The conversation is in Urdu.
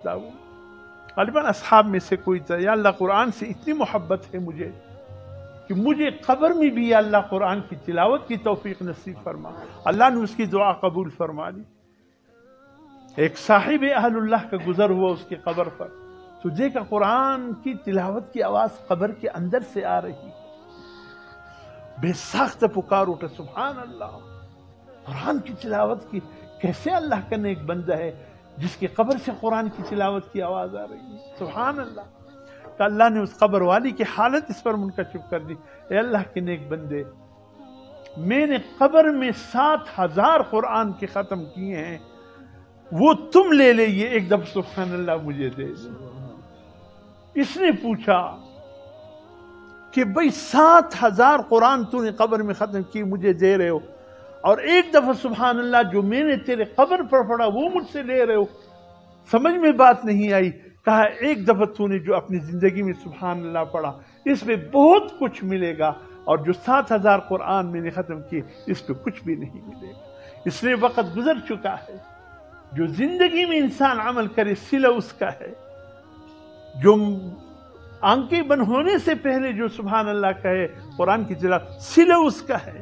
غالباً اصحاب میں سے کوئی تھا، یا اللہ قرآن سے اتنی محبت ہے مجھے کہ مجھے قبر میں بھی یا اللہ قرآن کی تلاوت کی توفیق نصیب فرما۔ اللہ نے اس کی دعا قبول فرما لی۔ ایک صاحب اہل اللہ کا گزر ہوا اس کی قبر پر، تو دیکھا قرآن کی تلاوت کی آواز قبر کے اندر سے آ رہی، بے ساختہ پکار اٹھا، سبحان اللہ، قرآن کی تلاوت کی، کیسے اللہ کا نیک بندہ ہے جس کی قبر سے قرآن کی تلاوت کی آواز آ رہی ہے، سبحان اللہ۔ تو اللہ نے اس قبر والی کی حالت اس پر منکشف کر دی، اے اللہ کے نیک بندے، میں نے قبر میں 7,000 قرآن کے ختم کیے ہیں، وہ تم لے لے، یہ ایک دفعہ سبحان اللہ مجھے دے دو۔ اس نے پوچھا کہ بھئی 7,000 قرآن تو نے قبر میں ختم کی مجھے دے رہے ہو، اور ایک دفعہ سبحان اللہ جو میں نے تیرے قبر پر پڑھا وہ مجھ سے لے رہے ہو، سمجھ میں بات نہیں آئی۔ کہا ایک دفعہ تو نے جو اپنی زندگی میں سبحان اللہ پڑھا اس میں بہت کچھ ملے گا، اور جو 7,000 قرآن میں نے ختم کیے اس پہ کچھ بھی نہیں ملے گا۔ اس لیے وقت گزر چکا ہے، جو زندگی میں انسان عمل کرے صلہ اس کا ہے، جو آنکھیں بند ہونے سے پہلے جو سبحان اللہ کہے قرآن کی تلاوت صلہ اس کا ہے۔